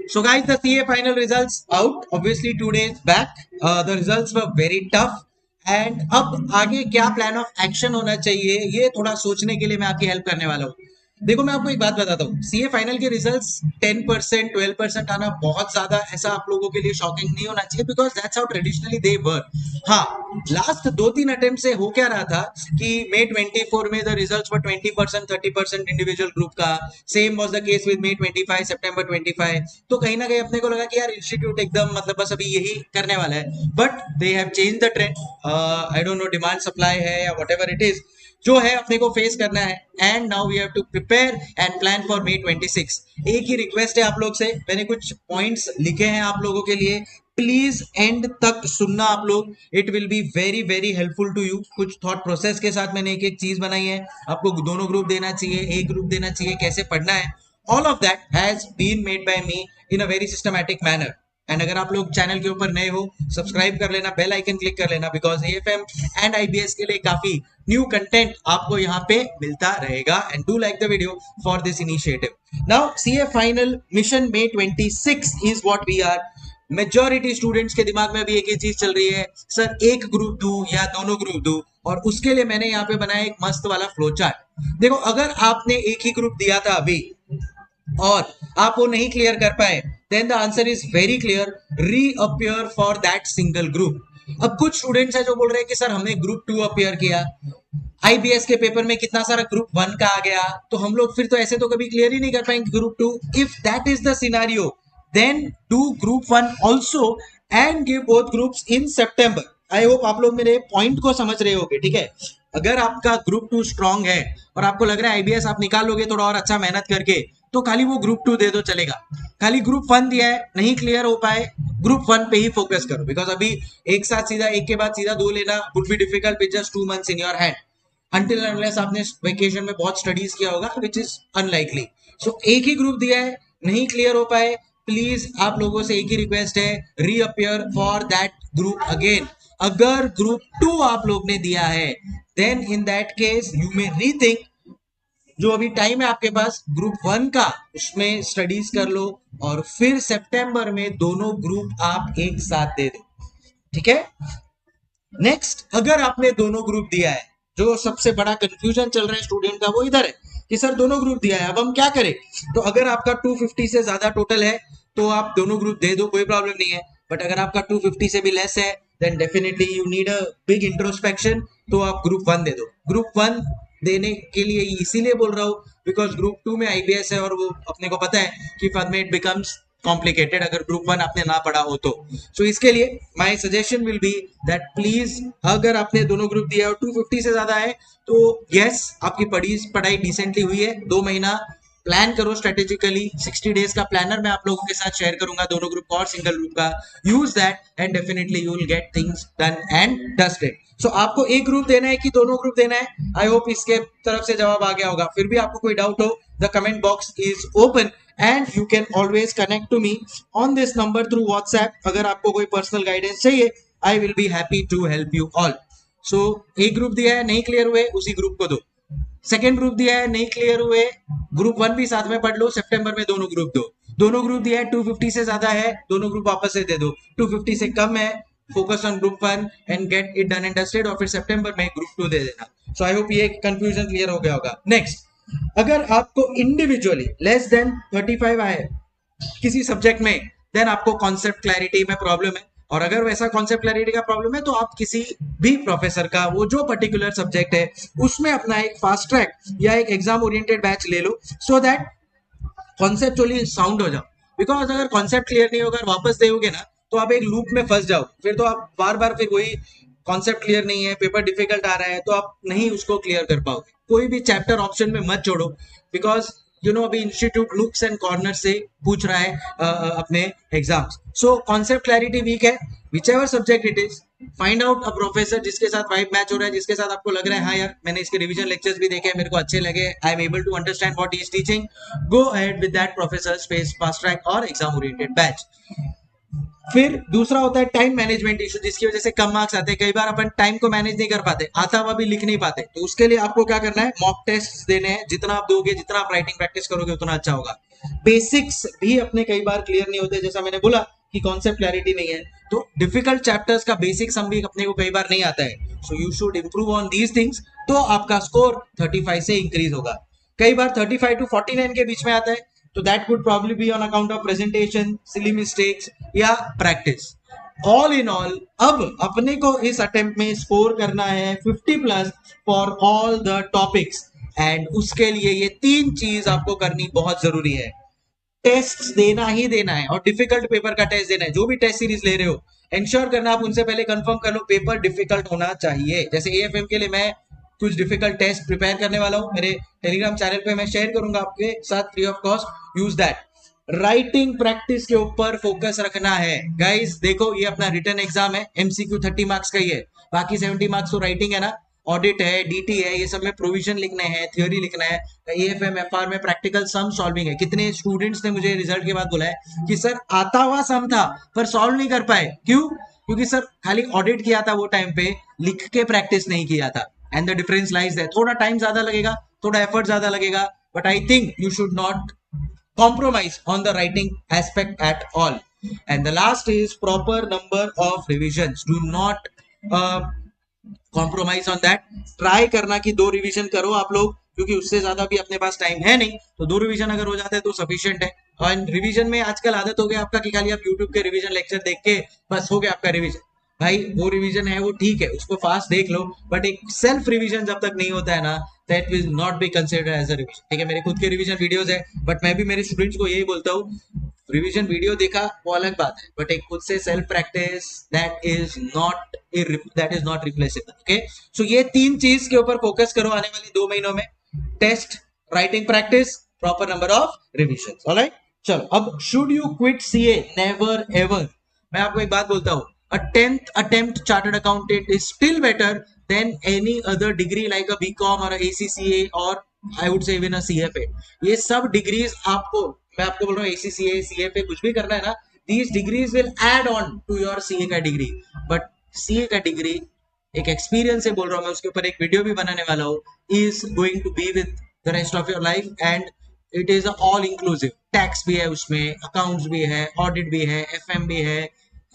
So guys, the CA final results out. Obviously 2 days back, the results were very tough. And अब आगे क्या plan of action होना चाहिए, ये थोड़ा सोचने के लिए मैं आपकी हेल्प करने वाला हूँ। देखो मैं आपको एक बात बताता हूँ, सीए फाइनल के रिजल्ट्स 10% 12% आना बहुत ज्यादा ऐसा आप लोगों के लिए शॉकिंग नहीं होना चाहिए, बिकॉज दैट्स हाउ ट्रेडिशनली दे वर। हाँ, लास्ट 2-3 अटेम्प्ट से हो क्या रहा था कि May 24 में the results were 20% 30% individual group का, same was the case with May 25 September 25। तो कहीं ना कहीं अपने को लगा कि यार इंस्टीट्यूट एकदम मतलब बस अभी यही करने वाला है, but they have change the trend. I don't know demand supply है या वट एवर इट इज, जो है अपने को फेस करना है। And now we have to prepare and plan for May 26। एक ही रिक्वेस्ट है आप लोग से, मैंने कुछ पॉइंट्स लिखे हैं आप लोगों के लिए, प्लीज एंड तक सुनना आप लोग, it will be very very helpful to you. कुछ थॉट प्रोसेस के साथ मैंने एक एक चीज बनाई है, आपको दोनों ग्रुप देना चाहिए, एक ग्रुप देना चाहिए, कैसे पढ़ना है, all of that has been made by me in a very systematic manner. And अगर आप लोग चैनल के ऊपर नए हो, सब्सक्राइब कर लेना, बेल आइकन क्लिक कर लेना, बिकॉज एएफएम एंड आईबीएस के लिए काफी न्यू कंटेंट आपको यहाँ पे मिलता रहेगा। And do like the video for this initiative. Now CA final mission May 26 is what we are. Majority students के दिमाग में भी एक ही चीज चल रही है, सर एक ग्रुप दूं या दोनों ग्रुप दूं, और उसके लिए मैंने यहाँ पे बनाया एक मस्त वाला फ्लो चार्ट। देखो अगर आपने एक ही ग्रुप दिया था अभी और आप वो नहीं क्लियर कर पाए, then the answer is very clear, reappear for that single group. अब कुछ स्टूडेंट्स हैं जो बोल रहे हैं कि सर हमने ग्रुप 2 अपियर किया, आईबीएस के पेपर में कितना सारा ग्रुप 1 का आ गया, तो हम लोग फिर तो ऐसे तो कभी क्लियर ही नहीं कर पाएंगे group 2। If that is the scenario, then do group 1 also and give both groups in September. I hope आप लोग मेरे पॉइंट को समझ रहे होगे, ठीक है। अगर आपका ग्रुप 2 स्ट्रांग है और आपको लग रहा है आईबीएस आप निकाल लोगे थोड़ा और अच्छा मेहनत करके, तो खाली वो ग्रुप 2 दे दो, चलेगा। खाली ग्रुप 1 दिया है, नहीं क्लियर हो पाए, ग्रुप 1 पे ही फोकस करो, बिकॉज अभी एक साथ सीधा एक के बाद सीधा 2 लेना would be difficult with just 2 months in your hand, until unless आपने वेकेशन में बहुत स्टडीज किया होगा, विच इज अनलाइकली। सो एक ही ग्रुप दिया है, नहीं क्लियर हो पाए, प्लीज आप लोगों से एक ही रिक्वेस्ट है, reappear for that group again. अगर ग्रुप 2 आप लोग ने दिया है, then in that case you may rethink, जो अभी टाइम है आपके पास ग्रुप 1 का, उसमें स्टडीज कर लो और फिर सितंबर में दोनों ग्रुप आप एक साथ दे दो, ठीक है। नेक्स्ट, अगर आपने दोनों ग्रुप दिया है, जो सबसे बड़ा कंफ्यूजन चल रहा है स्टूडेंट का वो इधर है कि सर दोनों ग्रुप दिया है, अब हम क्या करें। तो अगर आपका 250 से ज्यादा टोटल है तो आप दोनों ग्रुप दे दो, कोई प्रॉब्लम नहीं है। बट अगर आपका 250 से भी लेस है, then definitely you need a big introspection, तो आप ग्रुप 1 दे दो। ग्रुप 1 देने के लिए इसीलिए बोल रहा हूँ बिकॉज ग्रुप 2 में आईबीएस है और वो अपने को पता है कि बाद में इट बिकम्स कॉम्प्लिकेटेड अगर ग्रुप 1 आपने ना पढ़ा हो तो। सो इसके लिए my suggestion will be that please, अगर आपने दोनों ग्रुप दिया और 250 से ज्यादा है, तो यस आपकी पढ़ाई डिसेंटली हुई है। 2 महीना प्लान करो स्ट्रेटेजिकली, 60 डेज का प्लानर मैं आप लोगों के साथ शेयर करूंगा, दोनों ग्रुप का और सिंगल ग्रुप का। Use that and definitely you will get things done and dusted. So आपको एक ग्रुप देना है कि दोनों ग्रुप देना है, आई होप इसके तरफ से जवाब आ गया होगा। फिर भी आपको कोई डाउट हो, the comment box is open and you can always connect to me on this number through WhatsApp. अगर आपको कोई पर्सनल गाइडेंस चाहिए, I will be happy to help you all. So एक ग्रुप दिया है, नहीं क्लियर हुए, उसी ग्रुप को दो। सेकेंड ग्रुप दिया है, नहीं क्लियर हुए, ग्रुप 1 भी साथ में पढ़ लो, सितंबर में दोनों ग्रुप दो। दोनों ग्रुप दिया है, 250 से ज्यादा है, दोनों ग्रुप वापस से दे दो। 250 से कम है, focus on group 1 and get it done and dusted, और फिर सितंबर में ग्रुप 2 दे देना। सो आई होप ये कंफ्यूजन क्लियर हो गया होगा। नेक्स्ट, अगर आपको इंडिविजुअली लेस देन 35 आए किसी सब्जेक्ट में, देन आपको कॉन्सेप्ट क्लैरिटी में प्रॉब्लम है, और अगर वैसा कॉन्सेप्ट क्लैरिटी का प्रॉब्लम है तो आप किसी भी प्रोफेसर का वो जो पर्टिकुलर सब्जेक्ट है उसमें अपना एक फास्ट ट्रैक या एक एग्जाम ओरिएंटेड बैच ले लो, सो दैट कॉन्सेप्चुअली साउंड हो जाओ। बिकॉज अगर कॉन्सेप्ट क्लियर नहीं होगा, वापस दोगे ना, तो आप एक लूप में फंस जाओ, फिर तो आप बार बार फिर वही कॉन्सेप्ट क्लियर नहीं है, पेपर डिफिकल्ट आ रहा है, तो आप नहीं उसको क्लियर कर पाओगे। कोई भी चैप्टर ऑप्शन में मत छोड़ो, बिकॉज यू नो अभी इंस्टीट्यूट लुक्स एंड कॉर्नर से पूछ रहा है अपने exams. So concept clarity weak है, whichever subject it is, find out a professor जिसके साथ वाइब मैच हो रहा है, जिसके साथ आपको लग रहा है हाँ यार मैंने इसके रिवीजन लेक्चर्स भी देखे, मेरे को अच्छे लगे, I am able to understand what he is teaching, go ahead with that professor, space fast track और एग्जाम ओरिएंटेड बैच। फिर दूसरा होता है टाइम मैनेजमेंट इशू, जिसकी वजह से कम मार्क्स आते हैं। कई बार अपन टाइम को मैनेज नहीं कर पाते, आता हुआ भी लिख नहीं पाते, तो उसके लिए आपको क्या करना है, मॉक टेस्ट देने हैं। जितना आप दोगे, जितना आप राइटिंग प्रैक्टिस करोगे, उतना अच्छा होगा। बेसिक्स भी अपने कई बार क्लियर नहीं होते, जैसा मैंने बोला कि कॉन्सेप्ट क्लैरिटी नहीं है, तो डिफिकल्ट चैप्टर्स का बेसिक सम भी अपने को कई बार नहीं आता है, so you should improve on these things, तो आपका स्कोर 35 से इंक्रीज होगा। कई बार 35 टू 49 के बीच में आता है, तो that could probably be on account of presentation, silly mistakes या प्रैक्टिस। ऑल इन ऑल अब अपने को इस अटेम्प्ट में स्कोर करना है 50 plus for all the topics, and उसके लिए ये 3 चीज आपको करनी बहुत जरूरी है। टेस्ट देना ही देना है, और डिफिकल्ट पेपर का टेस्ट देना है। जो भी टेस्ट सीरीज ले रहे हो, इंश्योर करना आप उनसे पहले कंफर्म कर लो पेपर डिफिकल्ट होना चाहिए। जैसे एएफएम के लिए मैं कुछ डिफिकल्ट टेस्ट प्रिपेयर करने वाला हूँ, मेरे टेलीग्राम चैनल पे मैं शेयर करूंगा आपके साथ free of cost, use that. Writing practice के ऊपर फोकस रखना है गाइस। देखो ये अपना रिटन एग्जाम है, एमसीक्यू 30 मार्क्स का ही है, बाकी 70 मार्क्स तो राइटिंग है ना, ऑडिट है, डीटी है, ये सब में प्रोविजन लिखने हैं, थ्योरी लिखना है, एएफएम एफआर में प्रैक्टिकल सम सॉल्विंग है। कितने स्टूडेंट्स ने मुझे रिजल्ट के बाद बोला है कि सर आता हुआ सम था पर सॉल्व नहीं कर पाए, क्यों? क्योंकि सर खाली ऑडिट किया था वो टाइम पे, लिख के प्रैक्टिस नहीं किया था, एंड द डिफरेंस लाइज है। थोड़ा टाइम ज्यादा लगेगा, थोड़ा एफर्ट ज्यादा लगेगा, but I think you should not compromise on the writing aspect at all. And the last is proper number of revisions. Do not compromise on that. Try करना कि 2 revision करो आप लोग, क्योंकि उससे ज्यादा भी अपने पास टाइम है नहीं, तो 2 रिवीजन अगर हो जाते हैं तो सफिशिएंट है। और रिवीजन में आजकल आदत हो गया आपका कि खाली आप यूट्यूब के रिवीजन लेक्चर देख के बस हो गया आपका रिवीजन। भाई वो रिवीजन है वो ठीक है, उसको फास्ट देख लो, बट एक सेल्फ रिवीजन जब तक नहीं होता है ना, that will not be considered as a revision. ठीक है, मेरे खुद के रिवीजन वीडियोस है, बट मैं भी मेरे स्टूडेंट्स को यही बोलता हूँ, रिवीजन वीडियो देखा वो अलग बात है, बट एक खुद से self practice that is not replaceable. Okay, so ये 3 चीज के ऊपर फोकस करो आने वाले 2 महीनों में, test, writing practice, proper number of revision. Alright, चलो अब should you quit CA? Never ever. मैं आपको एक बात बोलता हूँ, a 10th attempt chartered accountant is still better than any other degree like a BCom or a ACCA or I would say even a CFA। ये सब degrees आपको, मैं आपको बोल रहा हूँ ACCA CFA कुछ भी करना है ना, these degrees will add on to your CA का डिग्री, बट CA का डिग्री एक एक्सपीरियंस से बोल रहा हूँ मैं, उसके ऊपर एक वीडियो भी बनाने वाला हूँ, is going to be with the rest of your life and it is all inclusive। Tax भी है उसमें, अकाउंट्स भी है, ऑडिट भी है, FM भी है,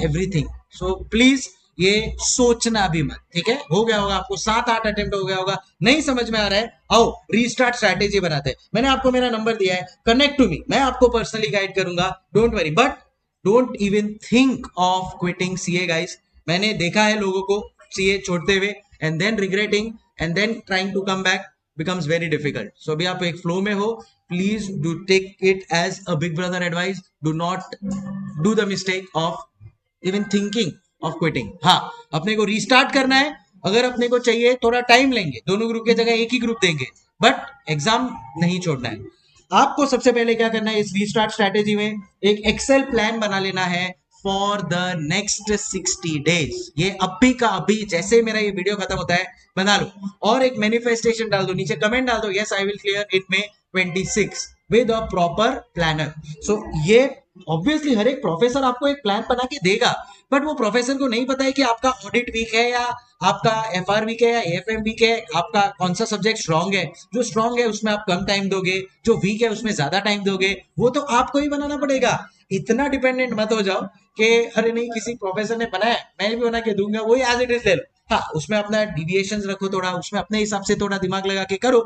एवरीथिंग। सो प्लीज ये सोचना भी मत, ठीक है? हो गया होगा आपको 7-8 अटेम्प्ट हो गया होगा, नहीं समझ में आ रहा है, आओ रीस्टार्ट स्ट्रैटेजी बनाते हैं। मैंने आपको मेरा नंबर दिया है, कनेक्ट टू मी, मैं आपको पर्सनली गाइड करूंगा, don't worry, but don't even think of quitting CA guys. मैंने देखा है लोगों को सीए छोड़ते हुए and then regretting and then trying to come back becomes very difficult। So अभी आप एक फ्लो में हो, please do take it as a big brother advice, do not do the mistake of even thinking of quitting। हाँ, अपने को restart करना है, अगर अपने को चाहिए थोड़ा टाइम लेंगे, दोनों ग्रुप की जगह एक ही ग्रुप देंगे, बट एग्जाम नहीं छोड़ना है। आपको सबसे पहले क्या करना है, इस रीस्टार्ट स्ट्रैटेजी में एक एक्सेल प्लान बना लेना है फॉर द नेक्स्ट 60 डेज। ये अभी का अभी जैसे मेरा ये वीडियो खत्म होता है बना लो, और एक मैनिफेस्टेशन डाल दो, नीचे कमेंट डाल दो, yes I will clear in May 26 with a proper planner. So ये ऑब्वियसली हर एक प्रोफेसर आपको एक प्लान बना के देगा, बट वो प्रोफेसर को नहीं पता है कि आपका ऑडिट वीक है या आपका एफआर वीक है या एएफएम वीक है, आपका कौन सा सब्जेक्ट स्ट्रांग है। जो स्ट्रांग है उसमें आप कम टाइम दोगे, जो वीक है उसमें ज्यादा टाइम दोगे, वो तो आपको ही बनाना पड़ेगा। इतना डिपेंडेंट मत हो जाओ कि अरे नहीं किसी प्रोफेसर ने बनाया मैं भी बना के दूंगा, वही एज इट इज ले लो। हाँ, उसमें अपना डिविएशंस रखो, थोड़ा उसमें अपने हिसाब से थोड़ा दिमाग लगा के करो।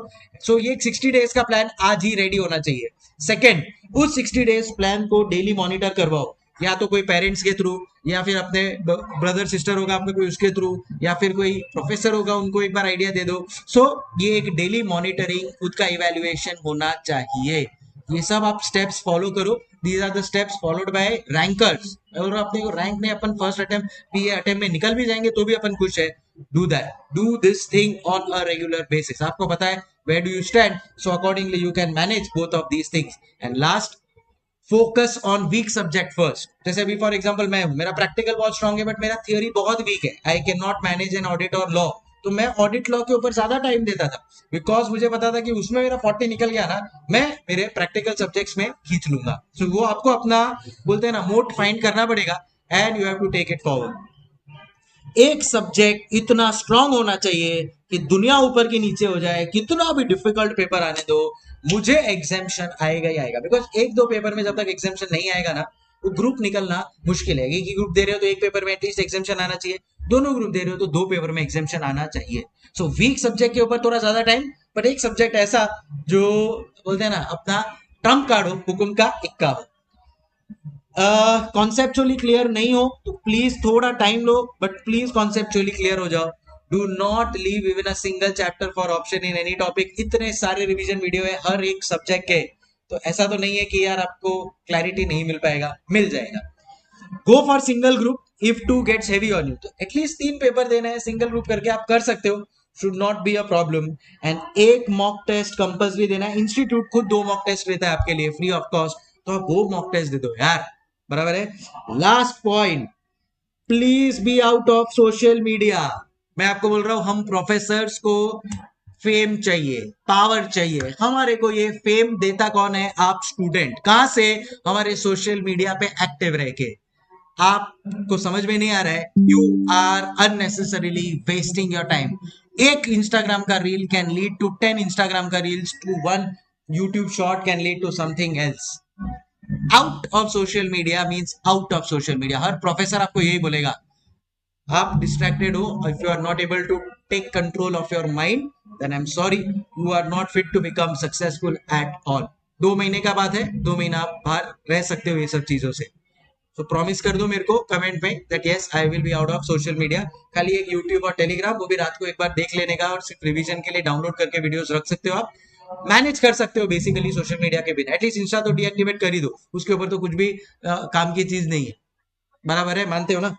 सो ये 60 डेज का प्लान आज ही रेडी होना चाहिए। सेकंड, उस 60 डेज प्लान को डेली मॉनिटर करवाओ, या तो कोई पेरेंट्स के थ्रू, या फिर अपने ब्रदर सिस्टर होगा आपका कोई उसके थ्रू, या फिर कोई प्रोफेसर होगा उनको एक बार आइडिया दे दो। सो ये एक डेली मॉनिटरिंग, खुद का इवैल्यूएशन होना चाहिए। ये सब आप स्टेप्स फॉलो करो, these are the steps followed by rankers. और अपने को रैंक में अपन फर्स्ट अटेम्प्ट पीए अटेम्प्ट में निकल भी जाएंगे तो भी अपन खुश है। Do that, do this thing on a regular basis. आपको पता है where do you stand, so accordingly you can manage both of these things। and last, focus on weak subject first. जैसे अभी फॉर एग्जांपल मैं हूं, मेरा practical बहुत strong है बट मेरा थियोरी बहुत वीक है, I can not manage an audit और लॉ, तो मैं ऑडिट लॉ के ऊपर ज्यादा टाइम देता था, बिकॉज मुझे पता था कि उसमें मेरा 40 निकल गया ना, मैं मेरे प्रैक्टिकल सब्जेक्ट्स में खींच लूंगा। सो वो आपको अपना बोलते हैं ना मोड फाइंड करना पड़ेगा, and you have to take it forward. एक सब्जेक्ट इतना स्ट्रांग होना चाहिए कि दुनिया ऊपर की नीचे हो जाए, कितना भी डिफिकल्ट पेपर आने दो, मुझे एग्जामेशन आएगा ही आएगा, बिकॉज एक दो पेपर में जब तक एग्जामेशन नहीं आएगा ना, वो ग्रुप निकलना मुश्किल है। एक ही ग्रुप दे रहे हो तो एक पेपर में एटलीस्ट एग्जामेशन आना चाहिए, दोनों ग्रुप दे रहे हो तो दो पेपर में एग्जामेशन आना चाहिए। सो वीक सब्जेक्ट के ऊपर थोड़ा ज्यादा टाइम, बट एक सब्जेक्ट ऐसा जो बोलते हैं ना अपना ट्रम्प कार्ड हो, हुकुम का इक्का हो। कॉन्सेप्चुअली क्लियर नहीं हो तो प्लीज थोड़ा time low, but please conceptually clear हो जाओ। Do not leave even a single chapter for option in any topic. इतने सारे रिवीजन वीडियो है हर एक सब्जेक्ट के, तो ऐसा तो नहीं है कि यार आपको क्लैरिटी नहीं मिल पाएगा, मिल जाएगा। Go for single group if two gets heavy on you, तो एटलीस्ट 3 पेपर देना है, सिंगल ग्रुप करके आप कर सकते हो, should not be a problem. And एक मॉक टेस्ट कंपल्सरी देना है, इंस्टीट्यूट खुद 2 मॉक टेस्ट लेता है आपके लिए फ्री ऑफ कॉस्ट, तो आप वो मॉक टेस्ट दे दो यार, बराबर है। Last point, please be out of social media. मैं आपको बोल रहा हूं, हम प्रोफेसर्स को फेम चाहिए, पावर चाहिए, हमारे को ये फेम देता कौन है? आप स्टूडेंट। कहां से? हमारे सोशल मीडिया पे एक्टिव रह के। आपको समझ में नहीं आ रहा है, you are unnecessarily wasting your time. एक इंस्टाग्राम का reel can lead to 10 Instagram का reels, to 1 YouTube short can lead to something else. Out of social media means out of social media. हर प्रोफेसर आपको यही बोलेगा। आप distracted हो, if you are not able to take control of your mind, then I am sorry, you are not fit to become successful at all. 2 महीने का बात है, 2 महीना आप बाहर रह सकते हो ये सब चीजों से। तो प्रॉमिस कर दो मेरे को कमेंट में that yes I will B out of social media. खाली एक यूट्यूब और टेलीग्राम, वो भी रात को एक बार देख लेने का, और सिर्फ रिवीजन के लिए डाउनलोड करके वीडियोस रख सकते हो। आप मैनेज कर सकते हो बेसिकली सोशल मीडिया के बिना। एटलीस्ट इंस्टा तो डीएक्टिवेट कर ही दो, उसके ऊपर तो कुछ भी काम की चीज नहीं है, बराबर है, मानते हो ना?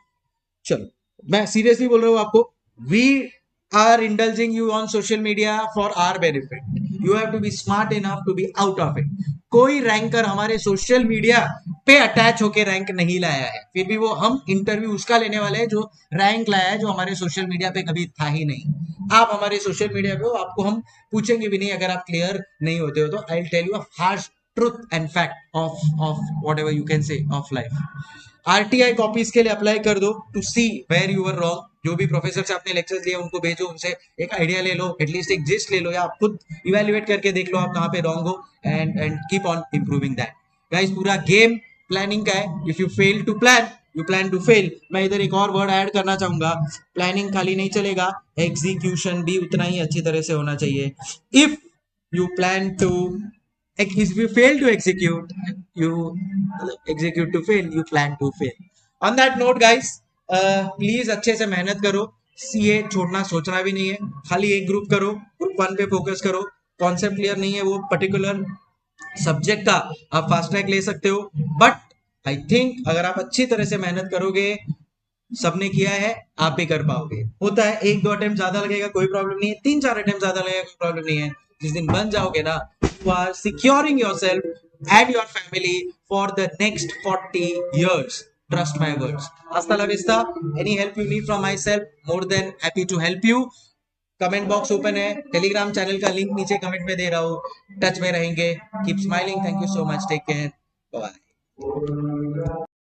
चलो, मैं सीरियसली बोल रहा हूँ आपको, we are indulging you on social media for our benefit. You have to be smart enough to be out of it. कोई रैंकर हमारे सोशल मीडिया पे अटैच होके रैंक नहीं लाया है, फिर भी वो हम इंटरव्यू उसका लेने वाले हैं जो रैंक लाया है, जो हमारे सोशल मीडिया पे कभी था ही नहीं। आप हमारे सोशल मीडिया पे हो, आपको हम पूछेंगे भी नहीं अगर आप क्लियर नहीं होते हो तो। I will tell you a harsh truth and fact of whatever you can say of life. RTI copies के लिए अप्लाई कर दो to see where you were wrong. जो भी प्रोफेसर से आपने लेक्चर्स लिए उनको भेजो, उनसे एक आइडिया ले लो, एटलीस्ट एक जिस्ट ले लो, या आप खुद इवेल्युएट करके देख लो आप कहाँ पे रॉन्ग हो, and keep on improving that. Guys, पूरा गेम प्लानिंग का है। If you fail to plan, you plan to fail. मैं इधर एक और वर्ड ऐड करना चाहूंगा, प्लानिंग खाली नहीं चलेगा, एग्जीक्यूशन भी उतना ही अच्छी तरह से होना चाहिए। If you plan to if you fail to execute, you execute to fail, you plan to fail. On that note guys, please अच्छे से मेहनत करो। सीए छोड़ना सोचना भी नहीं है, खाली एक ग्रुप करो, ग्रुप 1 पे फोकस करो। कॉन्सेप्ट क्लियर नहीं है वो पर्टिकुलर सब्जेक्ट का, आप फास्ट ट्रैक ले सकते हो, बट आई थिंक अगर आप अच्छी तरह से मेहनत करोगे, सबने किया है, आप भी कर पाओगे। होता है 1-2 अटेम्प्ट ज्यादा लगेगा, कोई प्रॉब्लम नहीं है, 3-4 अटेम्प्ट ज्यादा लगेगा, कोई प्रॉब्लम नहीं है। जिस दिन बन जाओगे ना, you are securing yourself and your family for the next 40 years. Trust my words. Hasta la vista. Any help you need from myself, more than happy to help you. Comment box open है, telegram channel का link नीचे comment में दे रहा हूँ। Touch में रहेंगे। Keep smiling. Thank you so much. Take care. Bye.